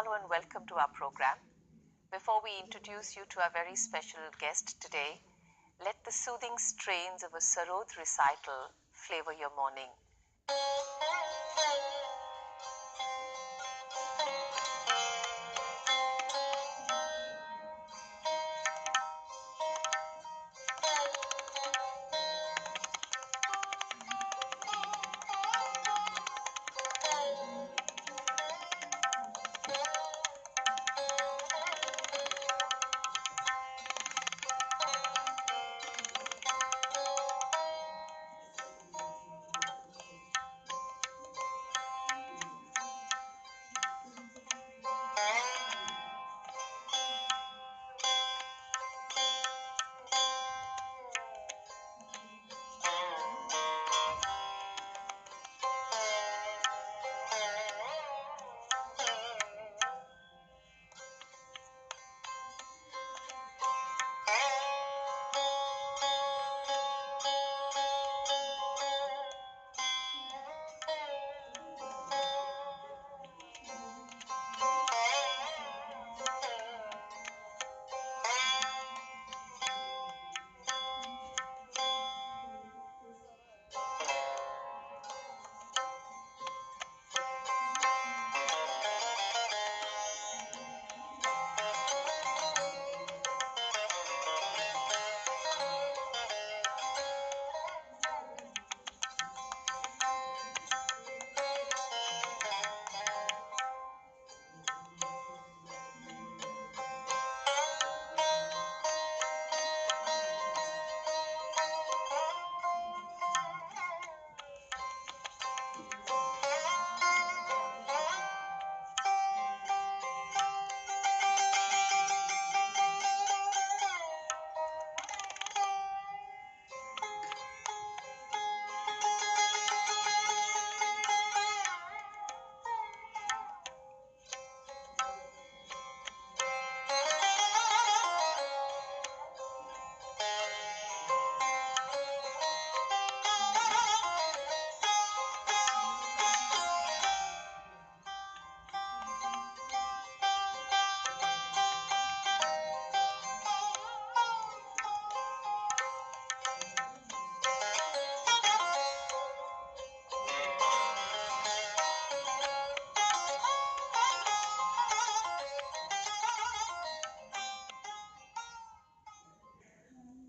Hello and welcome to our program. Before we introduce you to our very special guest today, let the soothing strains of a Sarod recital flavor your morning.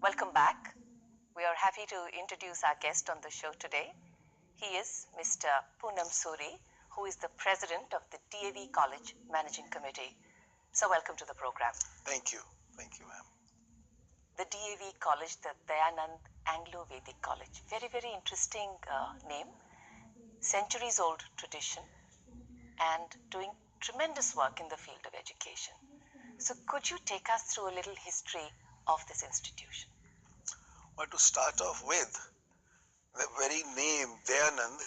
Welcome back. We are happy to introduce our guest on the show today. He is Mr. Punam Suri, who is the president of the DAV College Managing Committee. So welcome to the program. Thank you. Thank you, ma'am. The DAV College, the Dayanand Anglo-Vedic College. Very, very interesting name. Centuries old tradition and doing tremendous work in the field of education. So could you take us through a little history of this institution? Well, to start off with, the very name Dayanand,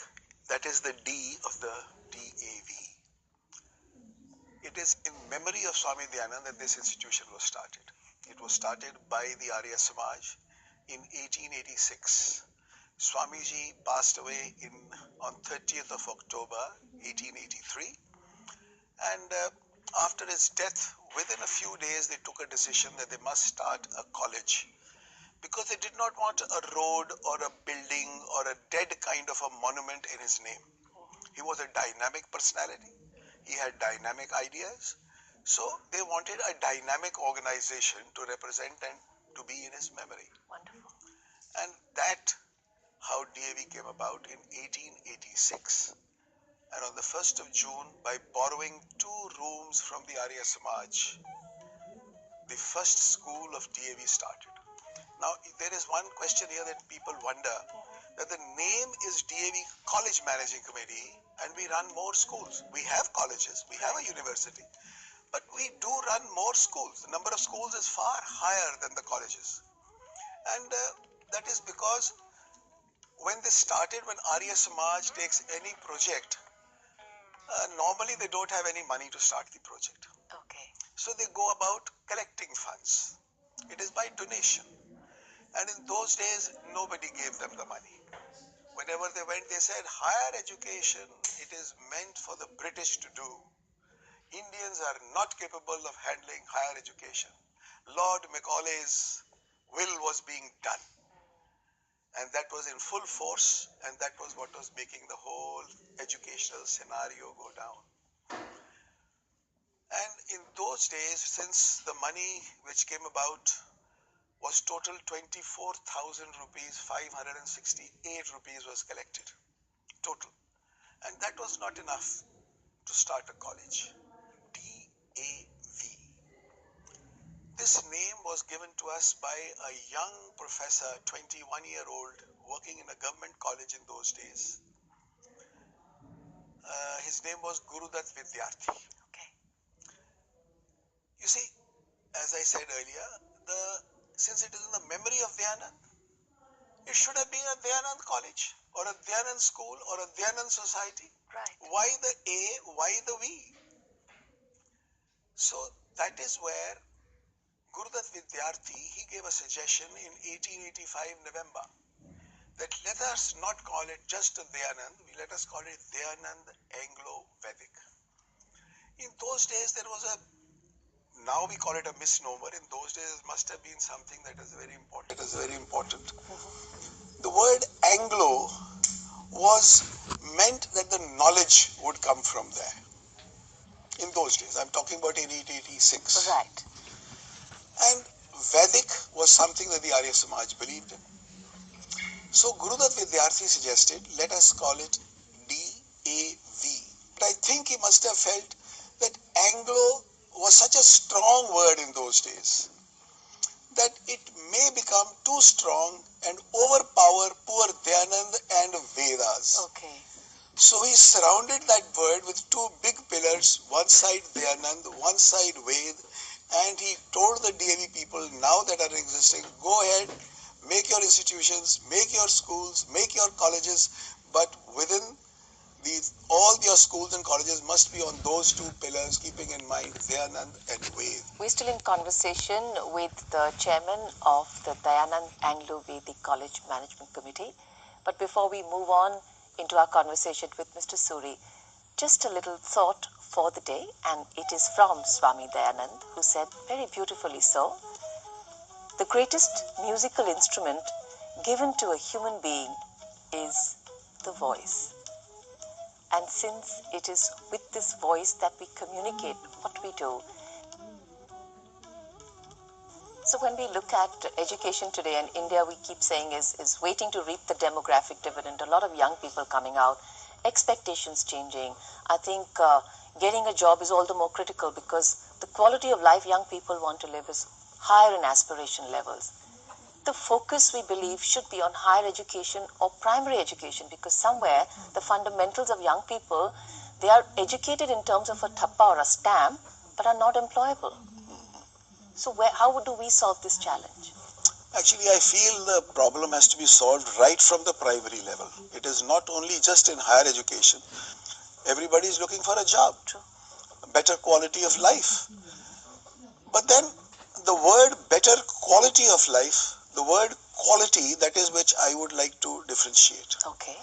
that is the D of the DAV. It is in memory of Swami Dayanand that this institution was started. It was started by the Arya Samaj in 1886. Swamiji passed away on 30th of October 1883, and after his death, within a few days they took a decision that they must start a college, because they did not want a road or a building or a dead kind of a monument in his name. He was a dynamic personality. He had dynamic ideas. So they wanted a dynamic organization to represent and to be in his memory. Wonderful. And that how DAV came about in 1886. And on the 1st of June, by borrowing 2 rooms from the Arya Samaj, the first school of DAV started. Now, there is one question here that people wonder, that the name is DAV College Managing Committee and we run more schools. We have colleges, we have a university, but we do run more schools. The number of schools is far higher than the colleges. And that is because when they started, when Arya Samaj takes any project, normally they don't have any money to start the project. Okay. So they go about collecting funds. It is by donation. And in those days, nobody gave them the money. Whenever they went, they said, higher education, it is meant for the British to do. Indians are not capable of handling higher education. Lord Macaulay's will was being done. And that was in full force, and that was what was making the whole educational scenario go down. And in those days, since the money which came about was total 24,000 rupees, 568 rupees was collected, total. And that was not enough to start a college. DAV. This name was given to us by a young professor, 21-year-old, working in a government college in those days. His name was Gurudat Vidyarthi. Okay. You see, as I said earlier, since it is in the memory of Dayanand, it should have been a Dayanand college or a Dayanand school or a Dayanand society. Right. Why the A? Why the V? So that is where Gurudat Vidyarthi, he gave a suggestion in 1885 November that let us not call it just a Dayanand, let us call it Dayanand Anglo-Vedic. In those days there was now we call it a misnomer. In those days it must have been something that is very important. The word Anglo was meant that the knowledge would come from there. In those days, I'm talking about in 1886. Right. And Vedic was something that the Arya Samaj believed in. So Gurudat Vidyarthi suggested, let us call it DAV. But I think he must have felt that Anglo was such a strong word in those days that it may become too strong and overpower poor Dayanand and Vedas. Okay. So he surrounded that word with two big pillars, one side Dayanand, one side Ved, and he told the DAV people now that are existing, go ahead, make your institutions, make your schools, make your colleges, but within all your schools and colleges must be on those two pillars, keeping in mind Dayanand and Ved. We're still in conversation with the chairman of the Dayanand Anglo-Vedic College Management Committee. But before we move on into our conversation with Mr. Suri, just a little thought for the day, and it is from Swami Dayanand, who said very beautifully so, the greatest musical instrument given to a human being is the voice. And since it is with this voice that we communicate what we do, so when we look at education today, and India, we keep saying is waiting to reap the demographic dividend, a lot of young people coming out, expectations changing. I think getting a job is all the more critical because the quality of life young people want to live is higher in aspiration levels. The focus, we believe, should be on higher education or primary education, because somewhere the fundamentals of young people, they are educated in terms of a thappa or a stamp, but are not employable. So how do we solve this challenge? Actually, I feel the problem has to be solved right from the primary level. It is not only just in higher education. Everybody is looking for a job, True. a better quality of life. But then the word better quality of life, the word quality, that is which I would like to differentiate. Okay.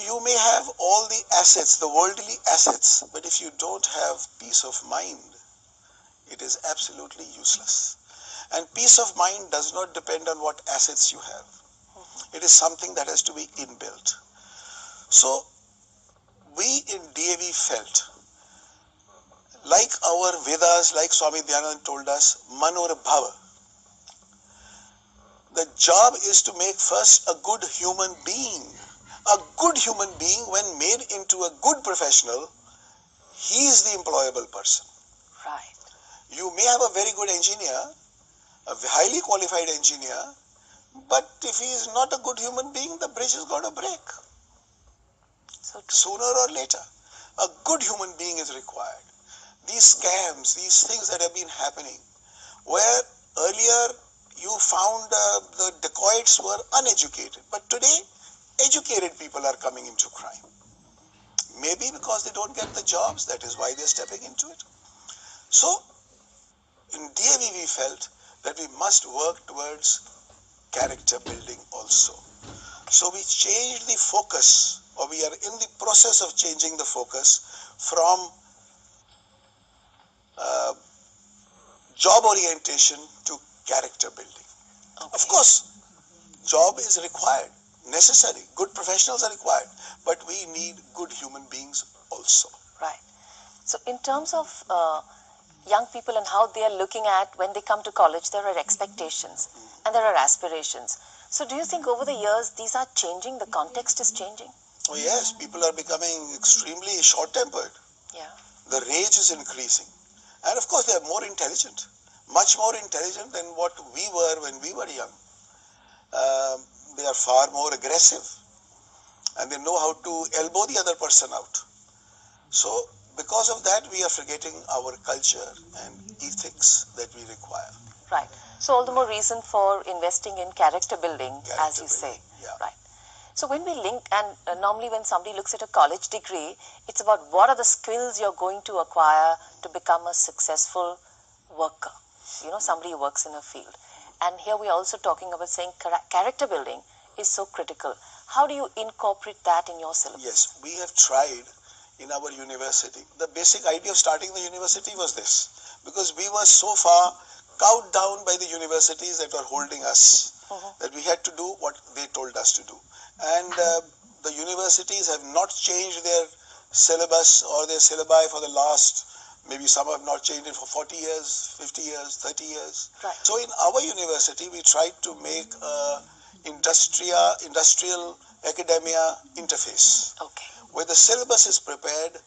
You may have all the assets, the worldly assets, but if you don't have peace of mind, it is absolutely useless. And peace of mind does not depend on what assets you have. It is something that has to be inbuilt. So we in DAV felt, like our Vedas, like Swami Dayanand told us, Manor Bhava. The job is to make first a good human being. A good human being, when made into a good professional, he is the employable person. Right. You may have a very good engineer, a highly qualified engineer, but if he is not a good human being, the bridge is going to break. So Sooner or later, a good human being is required. These scams, these things that have been happening, where earlier you found the dacoits were uneducated, but today educated people are coming into crime. Maybe because they don't get the jobs, that is why they're stepping into it. So in DAV we felt that we must work towards character building also. So we changed the focus, or we are in the process of changing the focus from uh, job orientation to character building. Okay. Of course, job is required, necessary, good professionals are required, but we need good human beings also. Right. So in terms of young people and how they are looking at when they come to college, there are expectations and there are aspirations. So do you think over the years these are changing, the context is changing? Oh yes, people are becoming extremely short-tempered. Yeah. The rage is increasing. And of course they are more intelligent, much more intelligent than what we were when we were young. They are far more aggressive and they know how to elbow the other person out. So because of that we are forgetting our culture and ethics that we require. Right. So all the more reason for investing in character building, as Character you say. building, yeah. Right. So when we link, and normally when somebody looks at a college degree, it's about what are the skills you're going to acquire to become a successful worker. You know, somebody who works in a field. And here we're also talking about saying character building is so critical. How do you incorporate that in your syllabus? Yes, we have tried in our university. The basic idea of starting the university was this, because we were so far cowed down by the universities that were holding us, that we had to do what they told us to do. And the universities have not changed their syllabus or their syllabi for the last, maybe some have not changed it for 40 years, 50 years, 30 years. Right. So in our university, we tried to make industrial academia interface, Okay. where the syllabus is prepared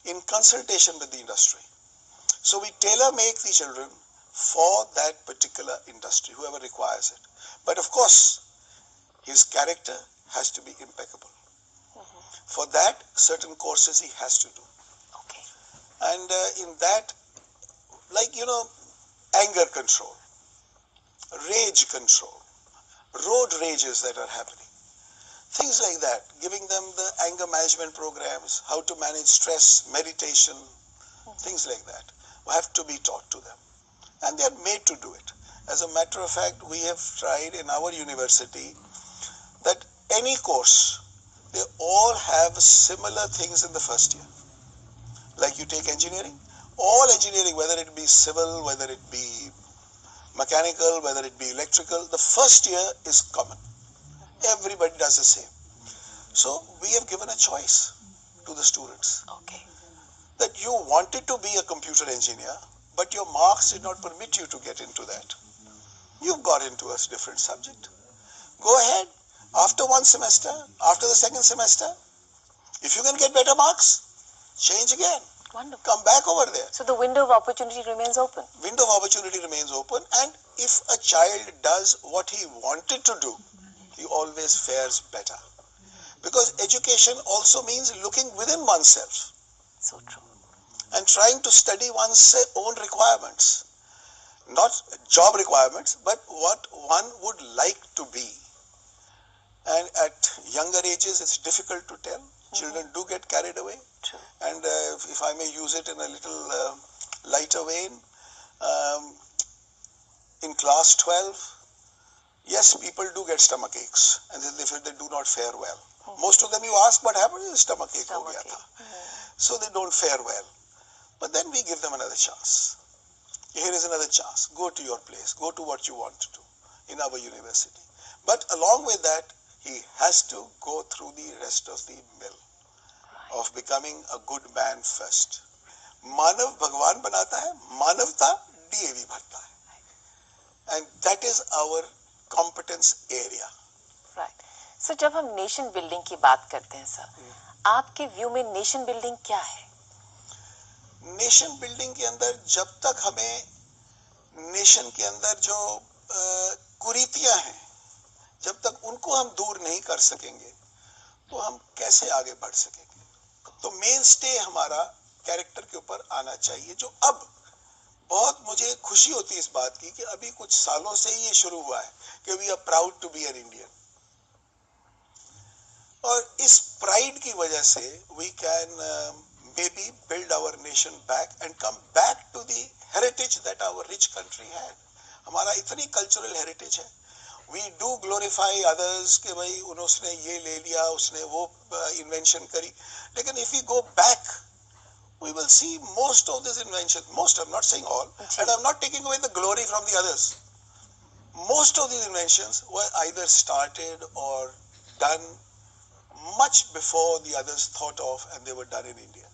in consultation with the industry. So we tailor make the children for that particular industry, whoever requires it. But of course, his character has to be impeccable. For that, certain courses he has to do. Okay. And in that, like, anger control, rage control, road rages that are happening, things like that, giving them the anger management programs, how to manage stress, meditation, things like that have to be taught to them. And they are made to do it. As a matter of fact, we have tried in our university that any course, they all have similar things in the first year. Like you take engineering, all engineering, whether it be civil, whether it be mechanical, whether it be electrical, the first year is common. Everybody does the same. So we have given a choice to the students. Okay. That you wanted to be a computer engineer, but your marks did not permit you to get into that. You've got into a different subject. Go ahead. After one semester, after the second semester, if you can get better marks, change again. Wonderful. Come back over there. So the window of opportunity remains open. Window of opportunity remains open, and if a child does what he wanted to do, he always fares better. Because education also means looking within oneself. So true. And trying to study one's own requirements. Not job requirements, but what one would like to be. And at younger ages, it's difficult to tell. Children do get carried away. True. And if I may use it in a little lighter vein, in class 12, yes, people do get stomach aches and they do not fare well. Most of them you ask what happened, stomach ache ho gaya tha. So they don't fare well. But then we give them another chance. Here is another chance. Go to your place. Go to what you want to do in our university. But along with that, he has to go through the rest of the mill of becoming a good man first. Manav Bhagwan banata hai, Manavta DAV bharta hai. And that is our competence area. Right. So जब हम nation building की बात करते हैं sir, आपके view में nation building क्या है? नेशन बिल्डिंग के अंदर जब तक हमें नेशन के अंदर जो कुरीतियां हैं, जब तक उनको हम दूर नहीं कर सकेंगे, तो हम कैसे आगे बढ़ सकेंगे? तो मेन स्टे हमारा कैरेक्टर के ऊपर आना चाहिए, जो अब बहुत मुझे खुशी होती है इस बात की कि अभी कुछ सालों से ही ये शुरू हुआ है कि we are proud to be an Indian. और इस प्राइड की वजह से we can maybe build our nation back and come back to the heritage that our rich country had. हमारा इतनी cultural heritage है. We do glorify others कि भाई उन्होंने ये ले लिया, उसने वो invention करी. लेकिन if we go back, we will see most of these inventions, most, I'm not saying all, and I'm not taking away the glory from the others. Most of these inventions were either started or done much before the others thought of, and they were done in India,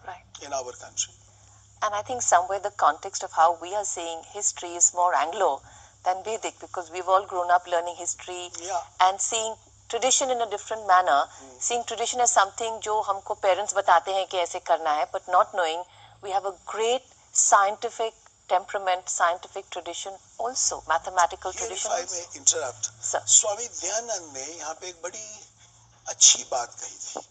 Right. in our country. And I think somewhere the context of how we are seeing history is more Anglo than Vedic, because we've all grown up learning history and seeing tradition in a different manner, seeing tradition as something जो हमको parents बताते हैं कि ऐसे करना है, but not knowing we have a great scientific temperament, scientific tradition also, mathematical tradition. If I may interrupt, Sir. Swami Dayanand ने यहाँ पे एक बड़ी अच्छी बात कही थी.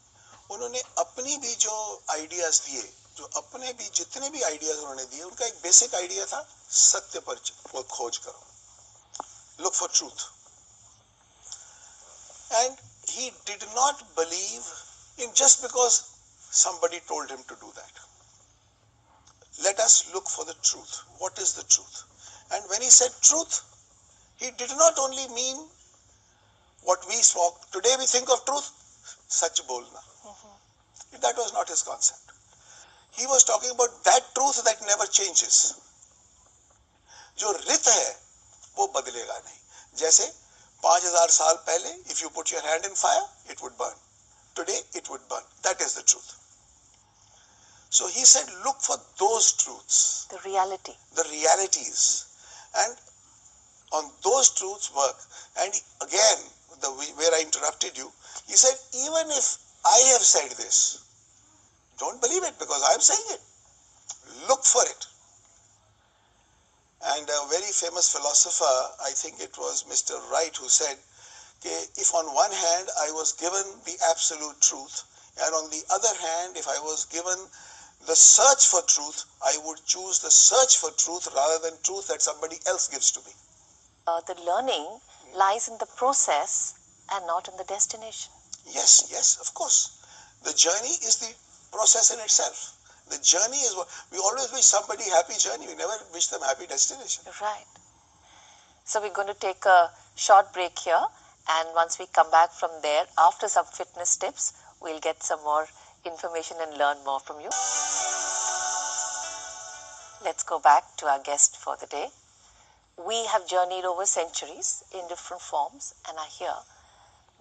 उन्होंने अपनी भी जो आइडियाज दिए, जो अपने भी जितने भी आइडियाज उन्होंने दिए, उनका एक बेसिक आइडिया था, सत्य पर खोज करो, look for truth. And he did not believe in just because somebody told him to do that. Let us look for the truth. What is the truth? And when he said truth, he did not only mean what we spoke. Today we think of truth, sach bolna. That was not his concept. He was talking about that truth that never changes. जो रित है वो बदलेगा नहीं. जैसे 5000 साल पहले, if you put your hand in fire, it would burn. Today it would burn. That is the truth. So he said, look for those truths. The reality. The realities. And on those truths work. And again, where I interrupted you, he said, even if I have said this, don't believe it because I am saying it. Look for it. And a very famous philosopher, I think it was Mr. Wright, who said, if on one hand I was given the absolute truth, and on the other hand, if I was given the search for truth, I would choose the search for truth rather than truth that somebody else gives to me. The learning lies in the process and not in the destination. Yes, yes, of course. The journey is the process in itself. The journey is what we always wish somebody happy journey. We never wish them happy destination. Right. So we're going to take a short break here, and once we come back from there, after some fitness tips, we'll get some more information and learn more from you. Let's go back to our guest for the day. We have journeyed over centuries in different forms, and I hear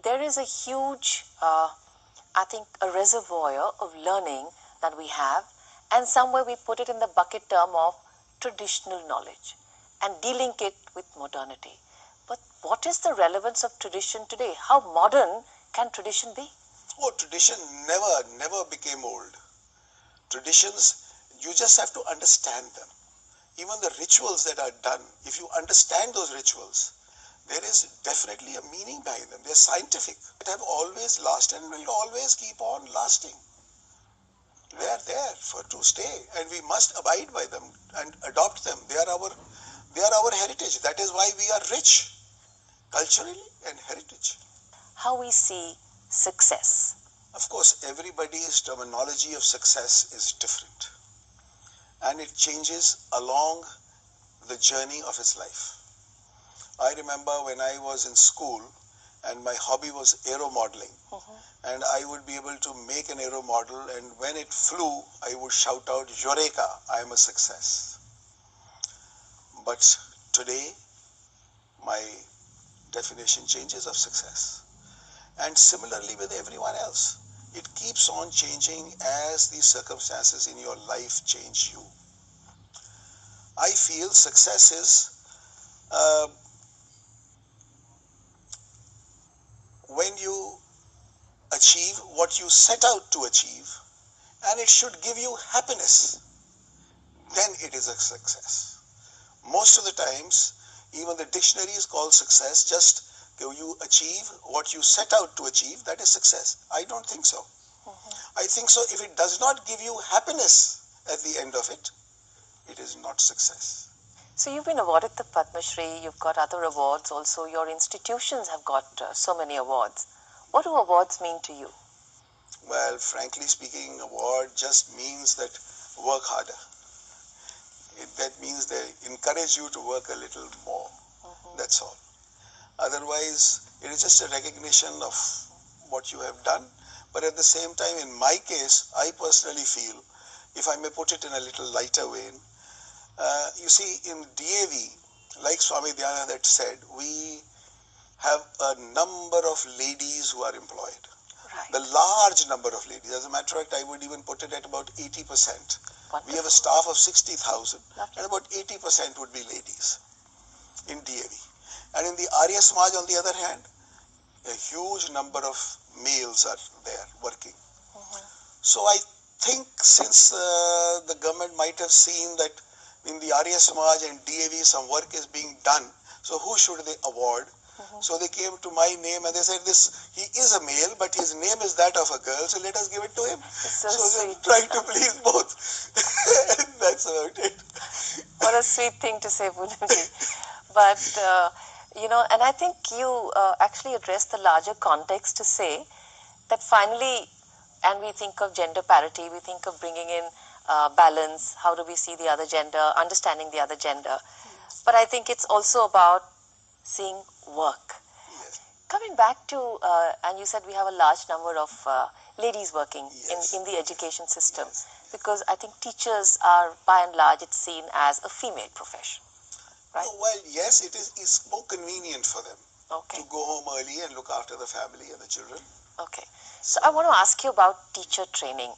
there is a huge, I think, a reservoir of learning that we have, and somewhere we put it in the bucket term of traditional knowledge and de-link it with modernity. But what is the relevance of tradition today? How modern can tradition be? Oh, tradition never became old. Traditions, you just have to understand them. Even the rituals that are done, if you understand those rituals, there is definitely a meaning behind them. They're scientific. They have always lasted and will always keep on lasting. They are there to stay, and we must abide by them and adopt them. They are our heritage. That is why we are rich, culturally and heritage. How we see success. Of course, everybody's terminology of success is different, and it changes along the journey of his life. I remember when I was in school and my hobby was aero modeling, and I would be able to make an aero model, and when it flew, I would shout out, Eureka, I am a success. But today, my definition changes of success. And similarly with everyone else. It keeps on changing as the circumstances in your life change you. I feel success is when you achieve what you set out to achieve, and it should give you happiness, then it is a success. Most of the times, even the dictionaries call success just you achieve what you set out to achieve, that is success. I don't think so. I think so if it does not give you happiness at the end of it, it is not success. So you've been awarded the Padamshree, you've got other awards also, your institutions have got so many awards. What do awards mean to you? Well, frankly speaking, award just means that work harder. That means they encourage you to work a little more. That's all. Otherwise, it is just a recognition of what you have done. But at the same time, in my case, I personally feel if I may put it in a little lighter vein, you see, in DAV, like Swami Dyanand had said, we have a number of ladies who are employed. Right. The large number of ladies. As a matter of fact, I would even put it at about 80%. Wonderful. We have a staff of 60,000 Lovely. and about 80% would be ladies in DAV. And in the Arya Samaj, on the other hand, a huge number of males are there working. So I think since the government might have seen that in the Arya Samaj and DAV some work is being done, so who should they award? So they came to my name and they said, he is a male, but his name is that of a girl, so let us give it to him. So they're sweet. trying to please both. That's about it. What a sweet thing to say, Punamji. But, and I think you actually addressed the larger context to say that finally, and we think of gender parity, we think of bringing in balance, how do we see the other gender, understanding the other gender. But I think it's also about seeing work. Yes. Coming back to, and you said we have a large number of ladies working Yes. in the education system, Yes. because I think teachers are, by and large, it's seen as a female profession, right? Oh, well, yes, it's more convenient for them Okay, to go home early and look after the family and the children. okay. So I want to ask you about teacher training.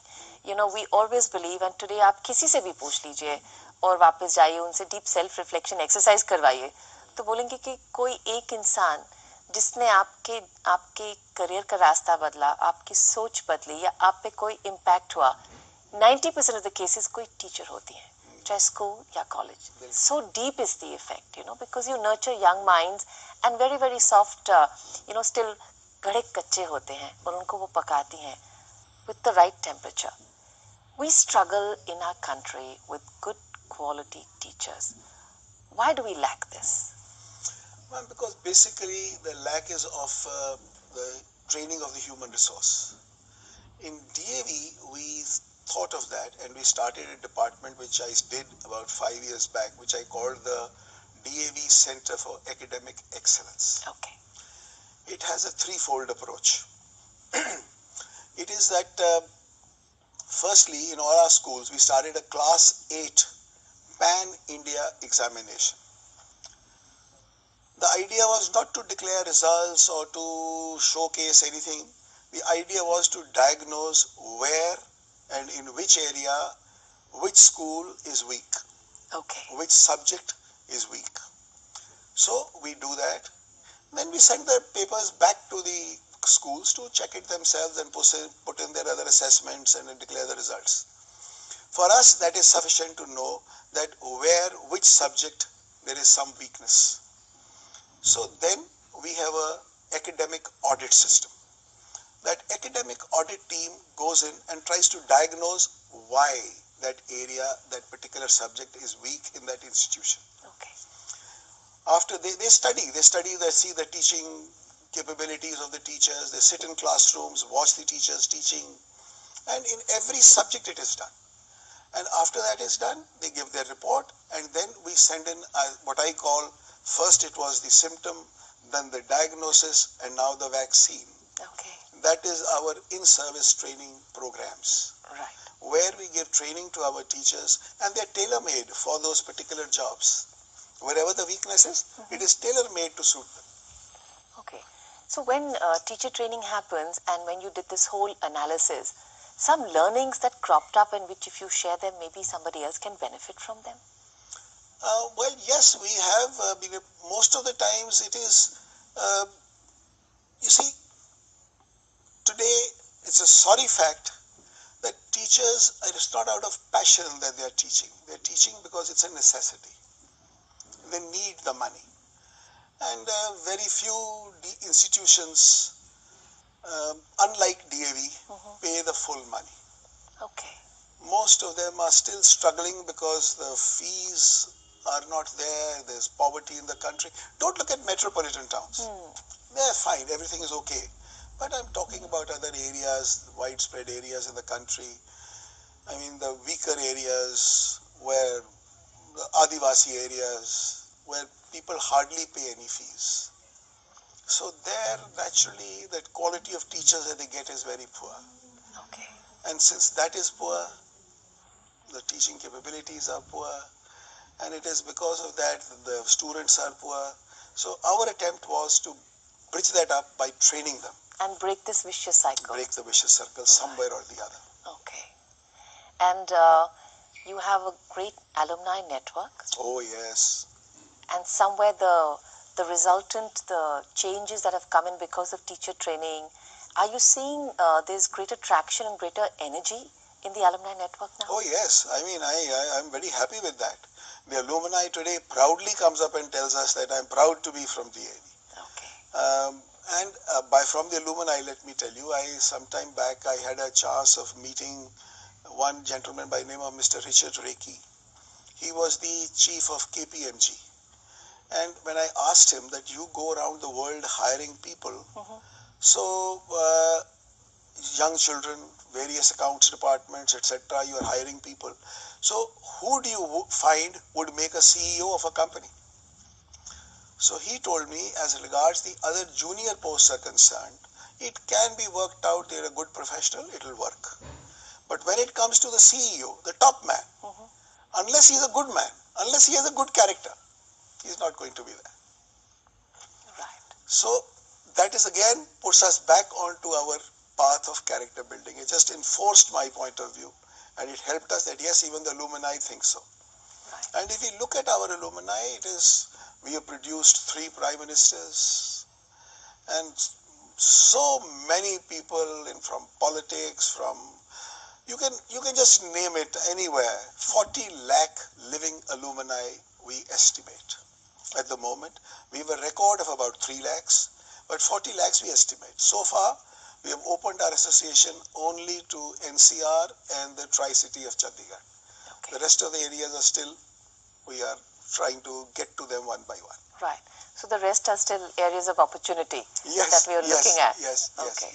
You know, we always believe, and today आप किसी से भी पूछ लीजिए और वापस जाइए उनसे डीप सेल्फ रिफ्लेक्शन एक्सरसाइज करवाइए तो बोलेंगे कि कोई एक इंसान जिसने आपके करियर का रास्ता बदला, आपकी सोच बदली या आप पे कोई इम्पैक्ट हुआ, 90% ऑफ द केसेस कोई टीचर होती है, चाहे स्कूल या college. So deep is the effect, because you nurture young minds and very, very soft, still घड़े कच्चे होते हैं और उनको वो पकाती हैं with the right temperature. We struggle in our country with good quality teachers. Why do we lack this? Well, because basically the lack is of the training of the human resource. In DAV, we thought of that and we started a department which I did about 5 years back, which I called the DAV Center for Academic Excellence. Okay. It has a threefold approach. It is that firstly, in all our schools, we started a Class 8 Pan-India examination. The idea was not to declare results or to showcase anything. The idea was to diagnose where and in which area, which school is weak, Okay. which subject is weak. So we do that. Then we send the papers back to the schools to check it themselves and put in their other assessments and then declare the results. For us, that is sufficient to know that which subject there is some weakness. So then we have a academic audit system. That academic audit team goes in and tries to diagnose why that area, that particular subject is weak in that institution. Okay. After they see the teaching capabilities of the teachers, they sit in classrooms, watch the teachers teaching, and in every subject it is done. And after that is done, they give their report, and then we send in what I call, first it was the symptom, then the diagnosis, and now the vaccine. Okay. That is our in-service training programs, Right. where we give training to our teachers, and they're tailor-made for those particular jobs. Wherever the weakness is, it is tailor-made to suit them. Okay. So when teacher training happens and when you did this whole analysis, some learnings that cropped up and which if you share them, maybe somebody else can benefit from them? Well, yes, we have. Most of the times it is, you see, today it's a sorry fact that teachers, it is not out of passion that they are teaching. They are teaching because it's a necessity. They need the money. And very few institutions, unlike DAV, pay the full money. Okay. Most of them are still struggling because the fees are not there. There's poverty in the country. Don't look at metropolitan towns. They're fine. Everything is okay. But I'm talking about other areas, widespread areas in the country. I mean, the weaker areas where the Adivasi areas where people hardly pay any fees. So there, naturally, the quality of teachers that they get is very poor. Okay. And since that is poor, the teaching capabilities are poor, and it is because of that the students are poor. So our attempt was to bridge that up by training them. And break this vicious cycle. Break the vicious circle somewhere or the other. Okay. And you have a great alumni network. Oh yes. And somewhere the resultant, the changes that have come in because of teacher training, are you seeing there's greater traction and greater energy in the alumni network now? Oh yes. I mean, I'm very happy with that. The alumni today proudly comes up and tells us that I'm proud to be from DAV. Okay. And from the alumni, let me tell you, some time back I had a chance of meeting one gentleman by the name of Mr. Richard Reiki. He was the chief of KPMG. And when I asked him that you go around the world hiring people, so young children, various accounts departments, etc., you are hiring people. So who do you find would make a CEO of a company? So he told me, as regards the other junior posts are concerned, it can be worked out. They're a good professional, it will work. But when it comes to the CEO, the top man, unless he's a good man, unless he has a good character, he's not going to be there. Right. So that is again puts us back onto our path of character building. It just enforced my point of view, and it helped us that yes, even the alumni think so. Right. And if we look at our alumni, we have produced 3 prime ministers and so many people from politics, from you can just name it anywhere. 40 lakh living alumni we estimate at the moment. We have a record of about 3 lakhs, but 40 lakhs we estimate. So far, we have opened our association only to NCR and the Tri-City of Chandigarh. Okay. The rest of the areas are still, we are trying to get to them one by one. Right. So the rest are still areas of opportunity that we are looking at. Yes. Okay.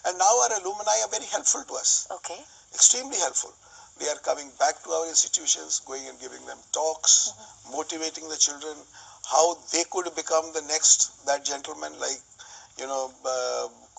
And now our alumni are very helpful to us. Okay. Extremely helpful. They are coming back to our institutions, going and giving them talks, motivating the children, how they could become the next, that gentleman like,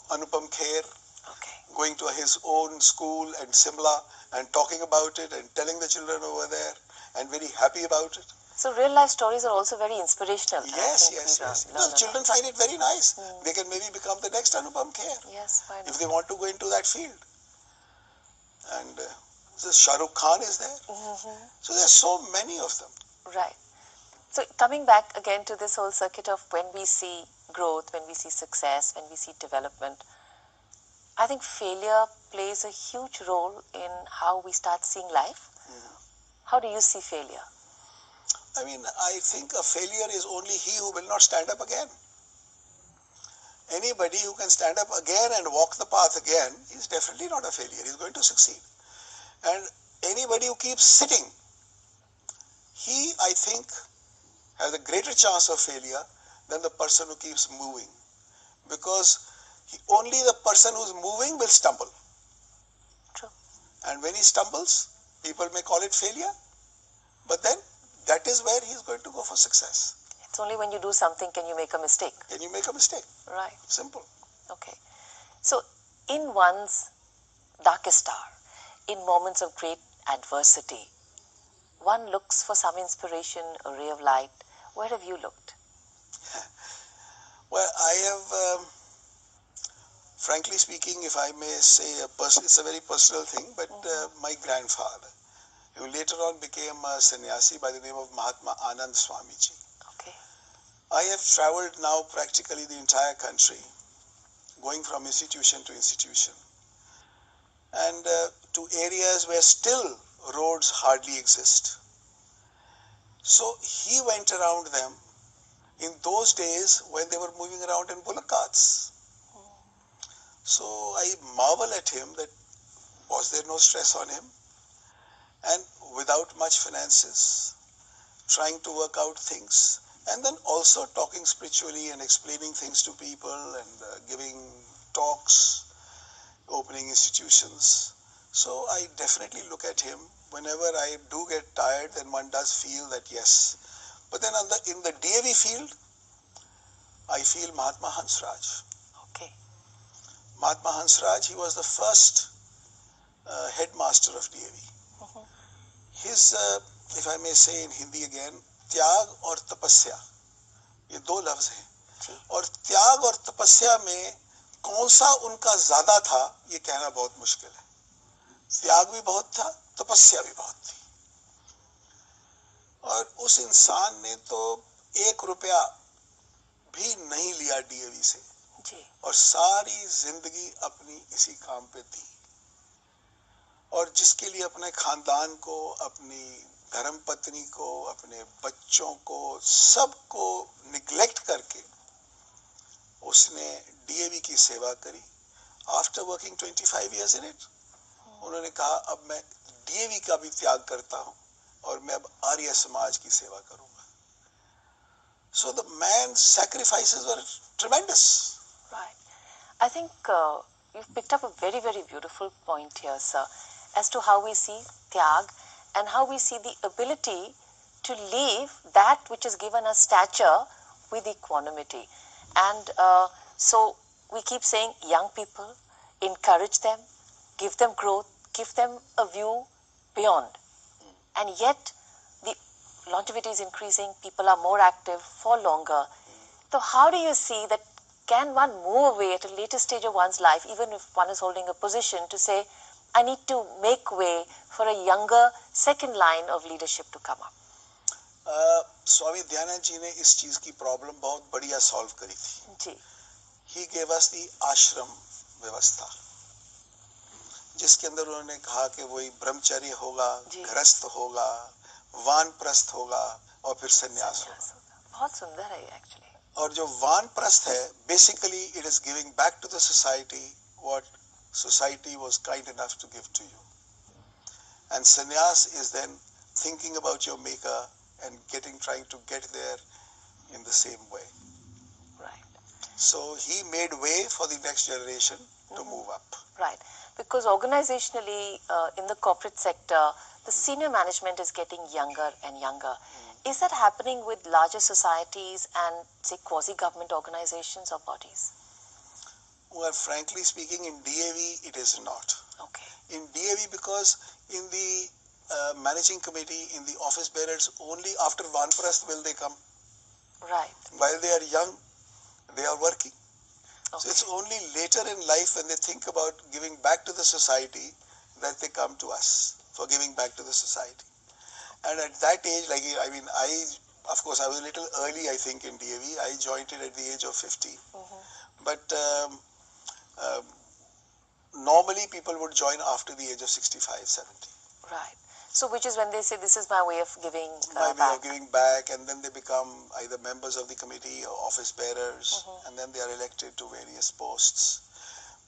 Anupam Kher, Okay. going to his own school in Simla and talking about it and telling the children over there and very happy about it. So real life stories are also very inspirational. Yes. Because children find it very nice. They can maybe become the next Anupam Kher. Yes, why not? If they want to go into that field. And Shah Rukh Khan is there. So there are so many of them. Right. So coming back again to this whole circuit of when we see growth, when we see success, when we see development, I think failure plays a huge role in how we start seeing life. How do you see failure? I mean, I think a failure is only he who will not stand up again. Anybody who can stand up again and walk the path again is definitely not a failure. He's going to succeed. And anybody who keeps sitting, he, I think, has a greater chance of failure than the person who keeps moving. Because only the person who's moving will stumble. True. And when he stumbles, people may call it failure, but then that is where he's going to go for success. It's only when you do something can you make a mistake. Can you make a mistake? Right. Simple. Okay. So in one's darkest hour, in moments of great adversity, one looks for some inspiration, a ray of light. Where have you looked? Well, I have, frankly speaking, if I may say, it's a very personal thing, but my grandfather, who later on became a sannyasi by the name of Mahatma Anand Swamiji. Okay. I have travelled now practically the entire country, going from institution to institution, and to areas where still roads hardly exist. So he went around them in those days when they were moving around in bullock carts. So I marvel at him that was there no stress on him, and without much finances, trying to work out things, and then also talking spiritually and explaining things to people and giving talks, opening institutions. So I definitely look at him. Whenever I do get tired, then one does feel that yes. But then in the DAV field, I feel Mahatma Hansraj. Okay. Mahatma Hansraj, he was the first headmaster of DAV. His, if I may say in Hindi again, त्याग और तपस्या, ये दो लफ्ज हैं, और त्याग और तपस्या में कौन सा उनका ज्यादा था ये कहना बहुत मुश्किल है. त्याग भी बहुत था, तपस्या भी बहुत थी. और उस इंसान ने तो 1 रुपया भी नहीं लिया डीएवी से जी. और सारी जिंदगी अपनी इसी काम पे दी, और जिसके लिए अपने खानदान को, अपनी धर्मपत्नी को, अपने बच्चों को, सबको निग्लेक्ट करके उसने डीएवी की सेवा करी. After working 25 years in it, उन्होंने कहा अब मैं डीएवी का भी त्याग करता हूं और मैं अब आर्य समाज की सेवा करूंगा. So the man's sacrifices were tremendous. Right. I think you've picked up a very, very beautiful point here, sir, as to how we see Tyag and how we see the ability to leave that which has given us stature with equanimity. And so we keep saying young people, encourage them, give them growth, give them a view beyond. And yet the longevity is increasing, people are more active for longer. So how do you see that? Can one move away at a later stage of one's life, even if one is holding a position, to say, I need to make way for a younger second line of leadership to come up? Swami Dayanand ji ने इस चीज की problem बहुत बढ़िया solve करी थी. जी. He gave us the आश्रम व्यवस्था, जिसके अंदर उन्होंने कहा कि वही ब्रह्मचर्य होगा, गृहस्थ होगा, वानप्रस्थ होगा और फिर संन्यास होगा. बहुत सुंदर है एक्चुअली. और जो वानप्रस्थ है, basically it is giving back to the society what society was kind enough to give to you, and sannyas is then thinking about your maker and trying to get there in the same way. Right. So he made way for the next generation to move up. Right. Because organizationally, in the corporate sector, the senior management is getting younger and younger. Is that happening with larger societies and, say, quasi-government organizations or bodies? Well, frankly speaking, in DAV, it is not. Okay. In DAV, because in the managing committee, in the office bearers, only after Vanprasth will they come. Right. While they are young, they are working. Okay. So it's only later in life when they think about giving back to the society that they come to us for giving back to the society. And at that age, of course, I was a little early, I think, in DAV. I joined it at the age of 50. But normally people would join after the age of 65, 70. Right. So which is when they say, this is my way of giving my back. way of giving back, and then they become either members of the committee or office bearers, and then they are elected to various posts.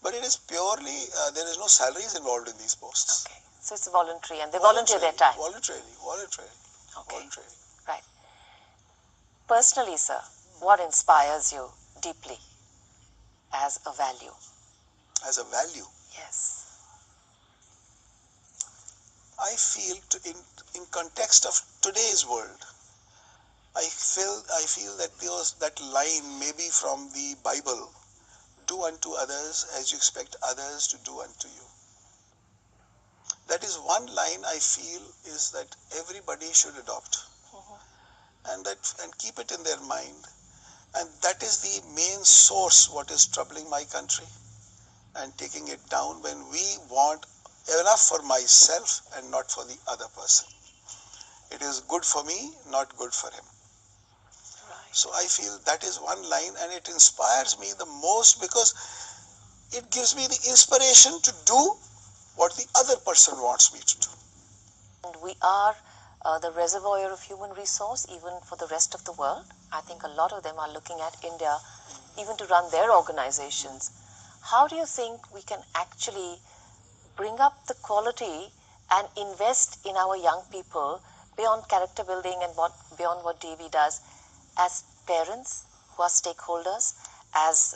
But it is purely, there is no salaries involved in these posts. Okay. So it's voluntary, and they volunteer their time. Voluntarily. Okay. Voluntarily. Right. Personally, sir, what inspires you deeply as a value? As a value? Yes. I feel in context of today's world, I feel that that line maybe from the Bible, do unto others as you expect others to do unto you. That is one line I feel is that everybody should adopt, and keep it in their mind, and that is the main source what is troubling my country, and taking it down when we want enough for myself and not for the other person. It is good for me, not good for him. Right. So I feel that is one line, and it inspires me the most because it gives me the inspiration to do what the other person wants me to do. And we are the reservoir of human resource even for the rest of the world. I think a lot of them are looking at India even to run their organizations. How do you think we can actually bring up the quality and invest in our young people beyond character building and beyond what DAV does, as parents who are stakeholders, as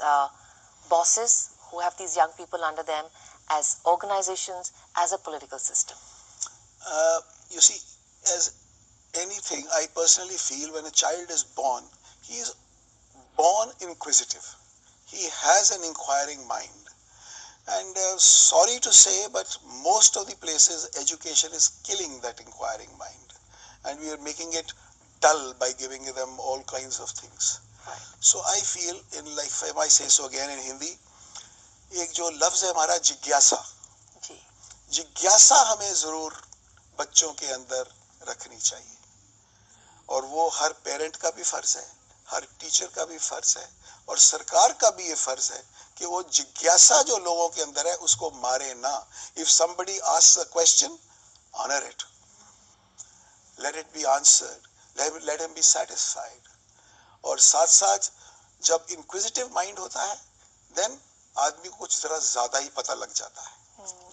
bosses who have these young people under them, as organizations, as a political system? You see, as anything, I personally feel when a child is born, he is born inquisitive. He has an inquiring mind. And sorry to say, but most of the places education is killing that inquiring mind, and we are making it dull by giving them all kinds of things. So I feel, in like if I say so again in Hindi, एक जो लफ्ज है हमारा जिज्ञासा, जिज्ञासा हमें जरूर बच्चों के अंदर रखनी चाहिए, और वो हर पेरेंट का भी फर्ज है, हर टीचर का भी फर्ज है, और सरकार का भी ये फर्ज है कि वो जिज्ञासा जो लोगों के अंदर है उसको मारे ना. If somebody asks a question, honor it, let it be answered, let him be satisfied. और साथ साथ जब इंक्विजिटिव माइंड होता है, देन आदमी को कुछ जरा ज्यादा ही पता लग जाता है,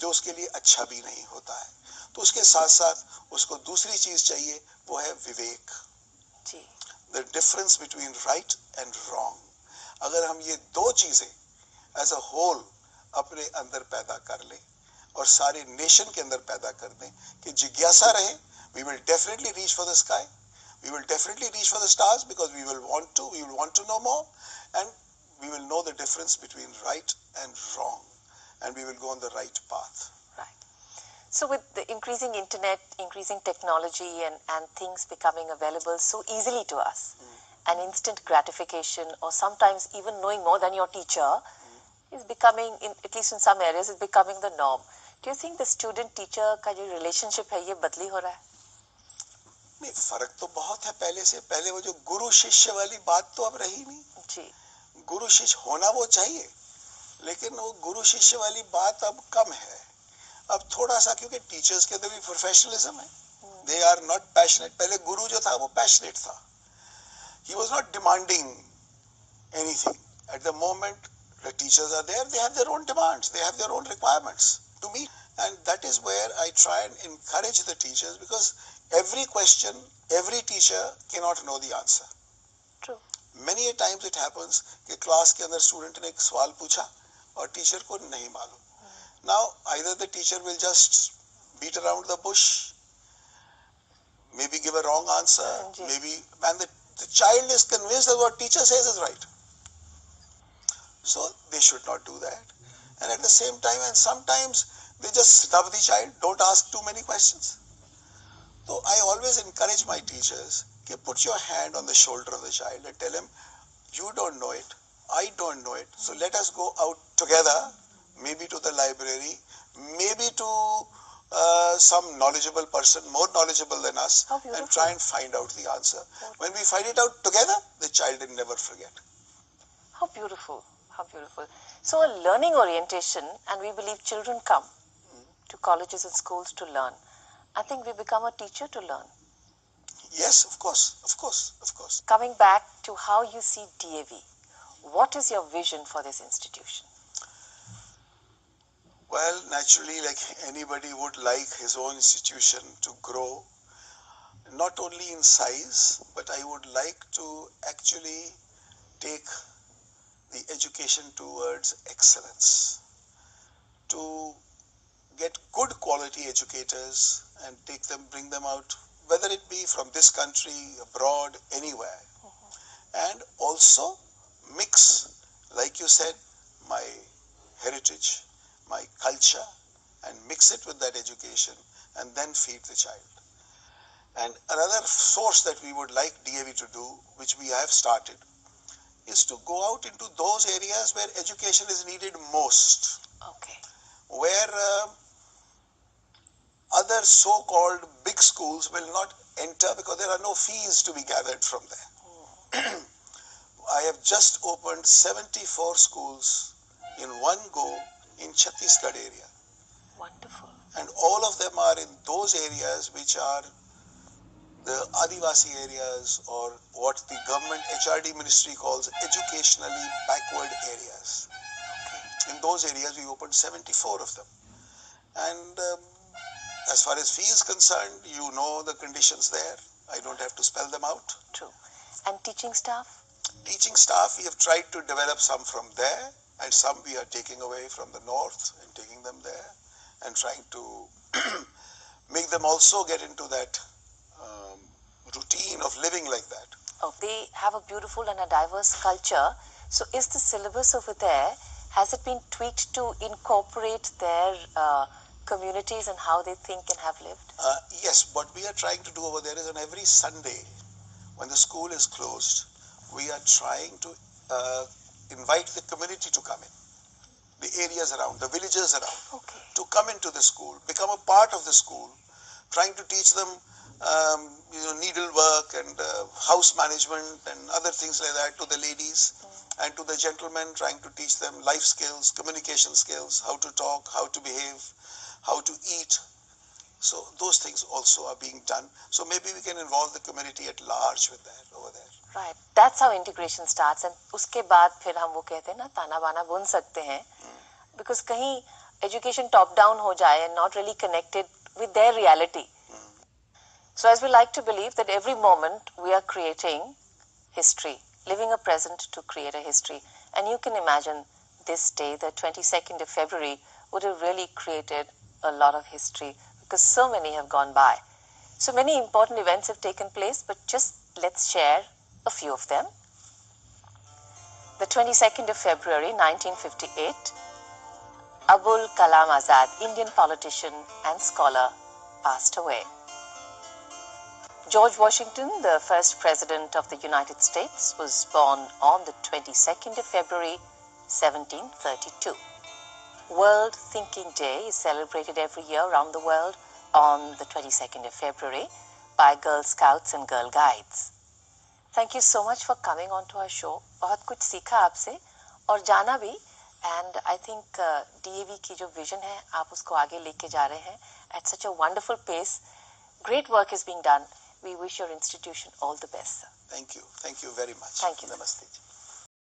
जो उसके लिए अच्छा भी नहीं होता है. तो उसके साथ साथ उसको दूसरी चीज चाहिए, वो है विवेक. The difference between right and wrong. अगर हम ये दो चीजें एज अ होल अपने अंदर पैदा कर लें और सारे नेशन के अंदर पैदा कर दें कि जिज्ञासा रहे, we will definitely reach for the sky, we will definitely reach for the stars, because we will want to know more, and we will know the difference between right and wrong, and we will go on the right path. Right. So with the increasing internet, increasing technology, and things becoming available so easily to us, and instant gratification, or sometimes even knowing more than your teacher, is becoming, at least in some areas, is becoming the norm. Do you think the student-teacher का जो relationship है ये बदली हो रहा है? नहीं, फर्क तो बहुत है पहले से. पहले वो जो गुरु शिष्य वाली बात तो अब रही नहीं. जी. गुरु शिष्य होना वो चाहिए, लेकिन वो गुरु शिष्य वाली बात अब कम है. अब थोड़ा सा, क्योंकि टीचर्स के अंदर भी प्रोफेशनलिज्म है, दे आर नॉट पैशनेट. पहले गुरु जो था वो पैशनेट था, he was not demanding anything. At the moment the teachers are there, they have their own demands, they have their own requirements to meet, and that is where I try and encourage the teachers, because every question, every teacher cannot know the answer. True. Many a times it happens कि class के अंदर student ने एक सवाल पूछा और teacher को नहीं मालूम. Now either the teacher will just beat around the bush, maybe give a wrong answer, maybe, and the child is convinced that what teacher says is right. So they should not do that. And at the same time, and sometimes they just snub the child, don't ask too many questions. So I always encourage my teachers to put your hand on the shoulder of the child and tell him, you don't know it, I don't know it, so let us go out together, maybe to the library, maybe to some knowledgeable person, more knowledgeable than us, and try and find out the answer. When we find it out together, the child will never forget. How beautiful, how beautiful. So a learning orientation, and we believe children come to colleges and schools to learn. I think we become a teacher to learn. Yes, of course, of course, of course. Coming back to how you see DAV, what is your vision for this institution? Well, naturally, like anybody would like his own institution to grow, not only in size, but I would like to actually take the education towards excellence, to get good quality educators and bring them out, whether it be from this country, abroad, anywhere, and also mix, like you said, my heritage, my culture, and mix it with that education, and then feed the child. And another source that we would like DAV to do, which we have started, is to go out into those areas where education is needed most. Okay. Where other so-called big schools will not enter because there are no fees to be gathered from there. I have just opened 74 schools in one go in Chhattisgarh area. Wonderful. And all of them are in those areas which are the Adivasi areas, or what the government HRD ministry calls educationally backward areas. In those areas we opened 74 of them. And as far as fee is concerned, you know the conditions there. I don't have to spell them out. True. And teaching staff? Teaching staff, we have tried to develop some from there, and some we are taking away from the north and taking them there, and trying to make them also get into that routine of living like that. Oh, they have a beautiful and a diverse culture. So is the syllabus over there has it been tweaked to incorporate their communities and how they think and have lived? Yes, what we are trying to do over there is on every Sunday, when the school is closed, we are trying to invite the community to come in, the areas around, the villages around, Okay. to come into the school, become a part of the school, trying to teach them needlework and house management and other things like that to the ladies, and to the gentlemen, trying to teach them life skills, communication skills, how to talk, how to behave, how to eat. So those things also are being done. So maybe we can involve the community at large with that over there. Right. That's how integration starts. And उसके बाद फिर हम वो कहते हैं ना ताना बाना बुन सकते हैं. Because कहीं education top down हो जाए and not really connected with their reality. So as we like to believe that every moment we are creating history, living a present to create a history. And you can imagine this day, the 22nd of February, would have really created a lot of history because so many have gone by. So many important events have taken place, but just let's share a few of them. The 22nd of February 1958, Abul Kalam Azad, Indian politician and scholar, passed away. George Washington, the first president of the United States, was born on the 22nd of February 1732. World Thinking Day is celebrated every year around the world on the 22nd of February by Girl Scouts and Girl Guides. Thank you so much for coming on to our show. बहुत कुछ सीखा आपसे और जाना भी. And I think DAV की जो vision है, आप उसको आगे लेके जा रहे हैं at such a wonderful pace. Great work is being done. We wish your institution all the best, sir. Thank you. Thank you very much. Thank you. Namaste.